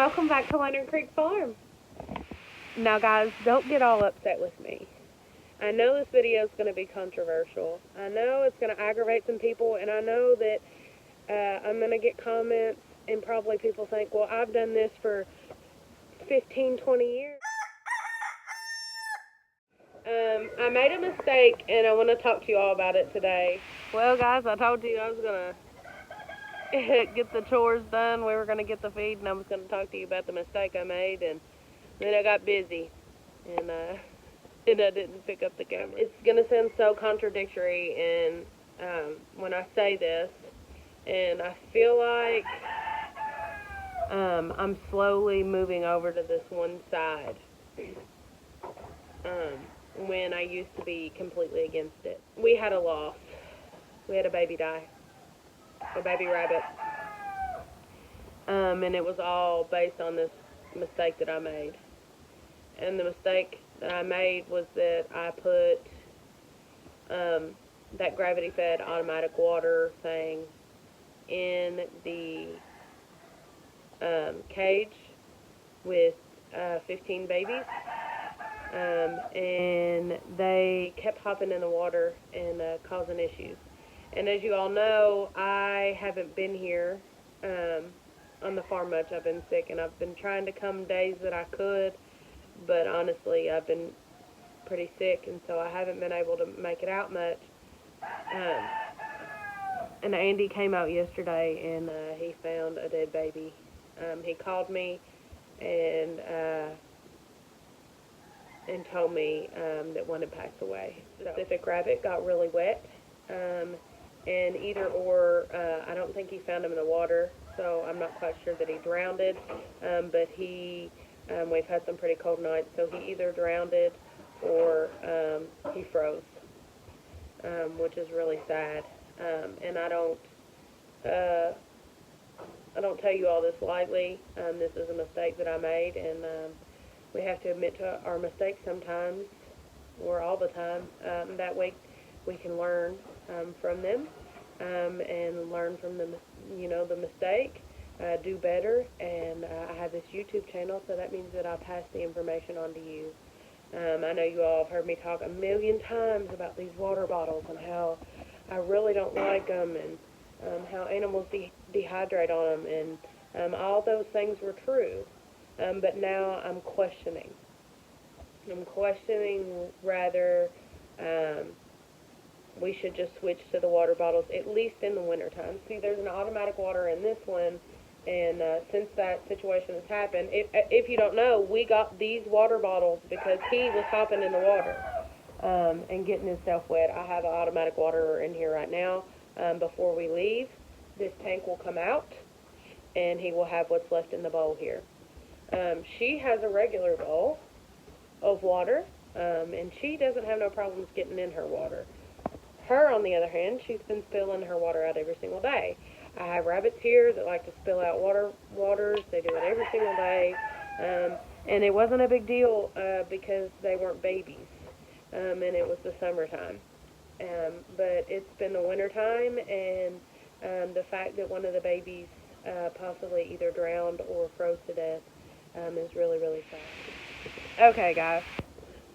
welcome back to Leonard Creek Farm. Now guys, don't get all upset with me. I know this video is going to be controversial. I know it's going to aggravate some people, and I know that I'm going to get comments and probably people think, well, I've done this for 15, 20 years. I made a mistake, and I want to talk to you all about it today. Well, guys, I told you I was going to get the chores done. We were going to get the feed, and I was going to talk to you about the mistake I made, and then I got busy, and I didn't pick up the camera. It's going to sound so contradictory when I say this, and I feel like I'm slowly moving over to this one side when I used to be completely against it. We had a loss. We had a baby die, a baby rabbit, and it was all based on this mistake that I made. And the mistake that I made was that I put that gravity-fed automatic water thing in the cage with 15 babies, and they kept hopping in the water and causing issues. And as you all know, I haven't been here on the farm much. I've been sick, and I've been trying to come days that I could, but honestly, I've been pretty sick, and so I haven't been able to make it out much. And Andy came out yesterday, and he found a dead baby. He called me and told me that one had passed away. The specific rabbit got really wet, and either or, I don't think he found him in the water, so I'm not quite sure that he drowned it, but we've had some pretty cold nights, so he either drowned it or he froze, which is really sad. And I don't tell you all this lightly. This is a mistake that I made, and we have to admit to our mistakes sometimes, or all the time. That way we can learn from them, and learn from the mistake. Do better, and I have this YouTube channel, so that means that I pass the information on to you. I know you all have heard me talk a million times about these water bottles and how I really don't like them, and how animals dehydrate on them, and all those things were true, but now I'm questioning. Whether we should just switch to the water bottles, at least in the wintertime. See, there's an automatic water in this one, and since that situation has happened, if you don't know, we got these water bottles because he was hopping in the water and getting himself wet. I have an automatic water in here right now. Before we leave, this tank will come out, and he will have what's left in the bowl here. She has a regular bowl of water, and she doesn't have no problems getting in her water. Her, on the other hand, she's been spilling her water out every single day. I have rabbits here that like to spill out waters. They do it every single day, and it wasn't a big deal because they weren't babies, and it was the summertime. But it's been the wintertime, and the fact that one of the babies possibly either drowned or froze to death is really, really sad. Okay, guys.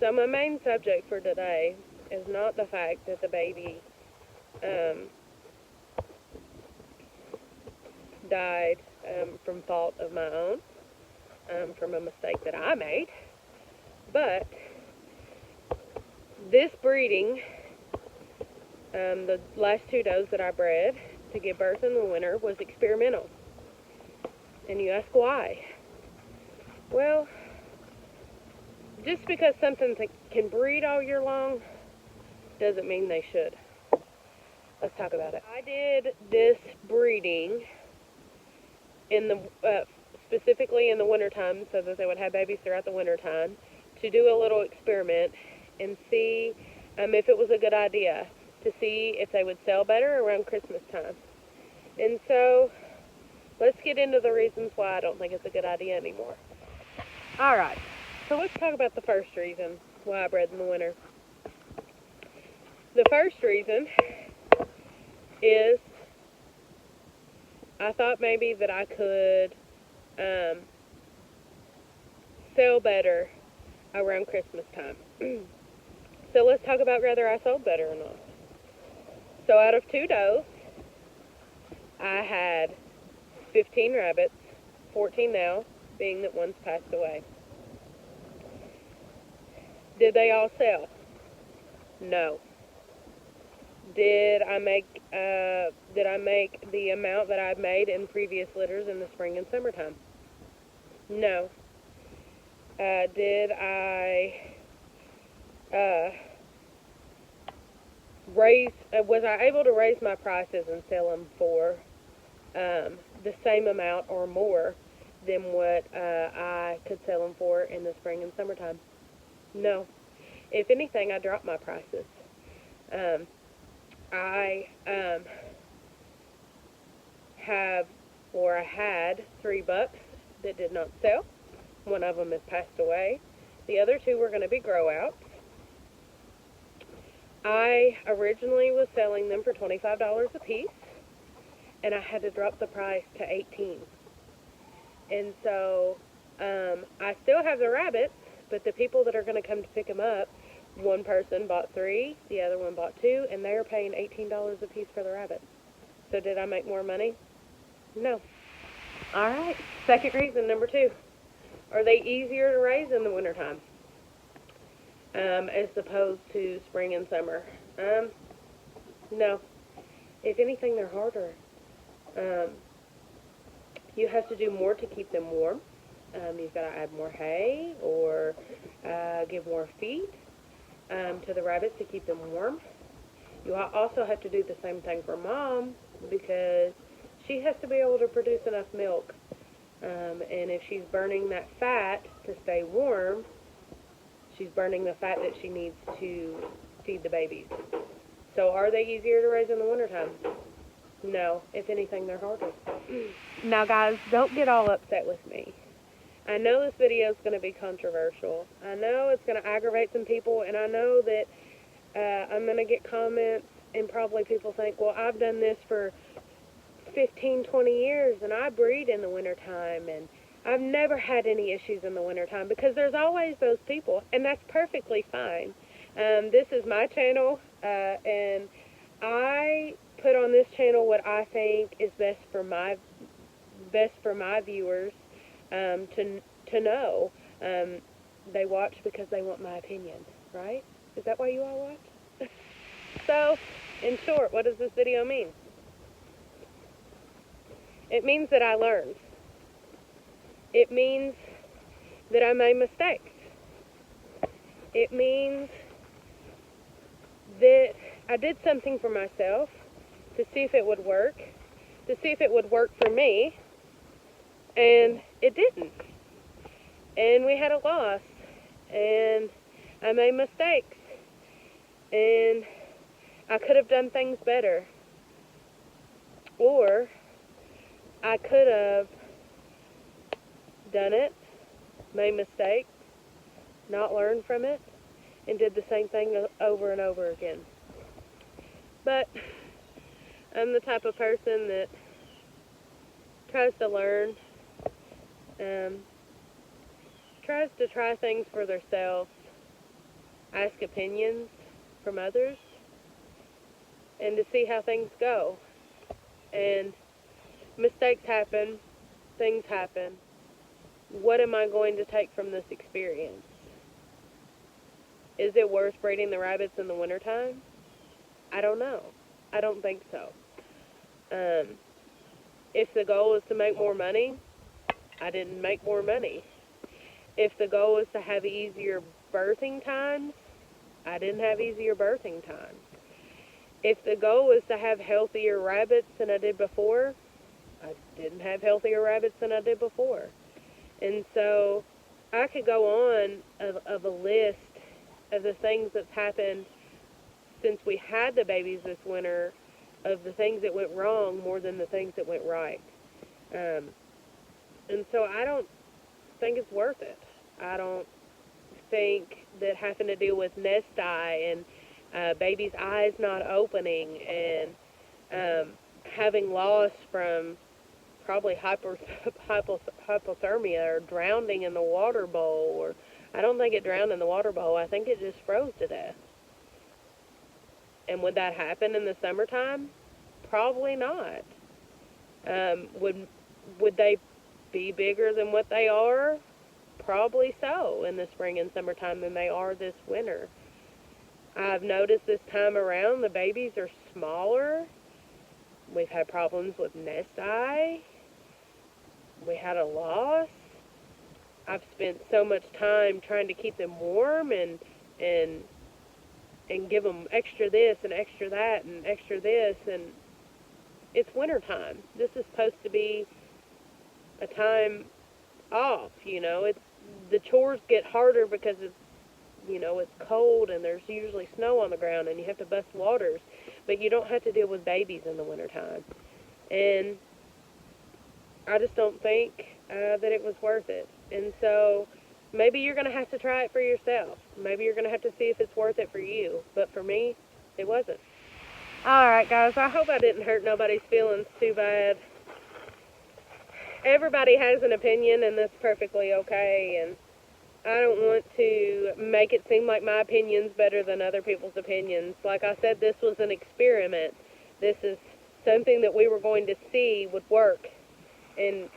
So my main subject for today is not the fact that the baby died from fault of my own, from a mistake that I made, but this breeding, the last two does that I bred to give birth in the winter was experimental. And you ask why? Well, just because something can breed all year long doesn't mean they should. Let's talk about it. I did this breeding in the specifically in the wintertime, so that they would have babies throughout the wintertime, to do a little experiment and see if it was a good idea, to see if they would sell better around Christmas time. And so let's get into the reasons why I don't think it's a good idea anymore. Alright, so let's talk about the first reason why I bred in the winter. The first reason is I thought maybe that I could sell better around Christmas time. So let's talk about whether I sold better or not. So out of 2 does, I had 15 rabbits, 14 now, being that one's passed away. Did they all sell? No. Did I make the amount that I've made in previous litters in the spring and summertime? No. Did I was I able to raise my prices and sell them for the same amount or more than what I could sell them for in the spring and summertime? No. If anything, I dropped my prices. I had 3 bucks that did not sell. One of them has passed away. The other 2 were going to be grow outs. I originally was selling them for $25 a piece, and I had to drop the price to $18. And so I still have the rabbits, but the people that are going to come to pick them up, one person bought 3, the other one bought 2, and they're paying $18 a piece for the rabbits. So did I make more money? No. All right. Second reason, number 2. Are they easier to raise in the wintertime as opposed to spring and summer? No. If anything, they're harder. You have to do more to keep them warm. You've got to add more hay or give more feed to the rabbits to keep them warm. You also have to do the same thing for Mom because she has to be able to produce enough milk. And if she's burning that fat to stay warm, she's burning the fat that she needs to feed the babies. So are they easier to raise in the wintertime? No. If anything, they're harder. Now, guys, don't get all upset with me. I know this video is going to be controversial. I know it's going to aggravate some people, and I know that I'm going to get comments, and probably people think, well, I've done this for 15, 20 years, and I breed in the wintertime, and I've never had any issues in the wintertime, because there's always those people, and that's perfectly fine. This is my channel, and I put on this channel what I think is best for my viewers to know. They watch because they want my opinion, right? Is that why you all watch? So, in short, what does this video mean? It means that I learned. It means that I made mistakes. It means that I did something for myself to see if it would work, to see if it would work for me, and it didn't. And we had a loss, and I made mistakes, and I could have done things better, or I could have done it, made mistakes, not learned from it, and did the same thing over and over again. But I'm the type of person that tries to learn, tries to try things for themselves, ask opinions from others, and to see how things go. And mistakes happen, things happen. What am I going to take from this experience? Is it worth breeding the rabbits in the wintertime? I don't know. I don't think so. If the goal is to make more money, I didn't make more money. If the goal is to have easier birthing times, I didn't have easier birthing times. If the goal is to have healthier rabbits than I did before, I didn't have healthier rabbits than I did before. And so I could go on of a list of the things that's happened since we had the babies this winter, of the things that went wrong more than the things that went right. And so I don't think it's worth it. I don't think that having to deal with nest eye and baby's eyes not opening and having loss from probably hypothermia or drowning in the water bowl, or I don't think it drowned in the water bowl. I think it just froze to death. And would that happen in the summertime? Probably not. Would they be bigger than what they are? Probably so in the spring and summertime than they are this winter. I've noticed this time around the babies are smaller. We've had problems with nest eye. We had a loss. I've spent so much time trying to keep them warm and give them extra this and extra that and extra this, and it's winter time. This is supposed to be a time off, It's the chores get harder because it's cold and there's usually snow on the ground and you have to bust waters, but you don't have to deal with babies in the wintertime. And I just don't think that it was worth it. And so maybe you're going to have to try it for yourself. Maybe you're going to have to see if it's worth it for you. But for me, it wasn't. Alright, guys, I hope I didn't hurt nobody's feelings too bad. Everybody has an opinion, and that's perfectly okay. And I don't want to make it seem like my opinion's better than other people's opinions. Like I said, this was an experiment. This is something that we were going to see would work. And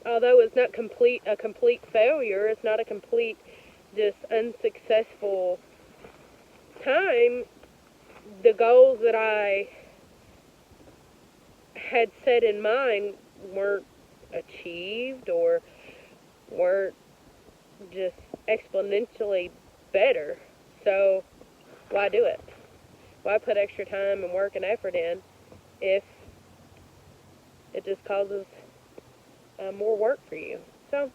although it's not a complete failure, it's not a complete, just unsuccessful time, the goals that I had set in mind weren't achieved or weren't just exponentially better. So why do it? Why put extra time and work and effort in if it just causes more work for you? So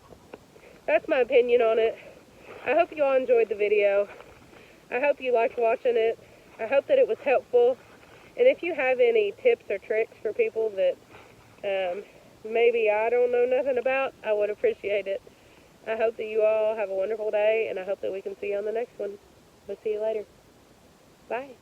that's my opinion on it. I hope you all enjoyed the video. I hope you liked watching it. I hope that it was helpful. And if you have any tips or tricks for people that maybe I don't know nothing about, I would appreciate it. I hope that you all have a wonderful day, and I hope that we can see you on the next one. We'll see you later. Bye.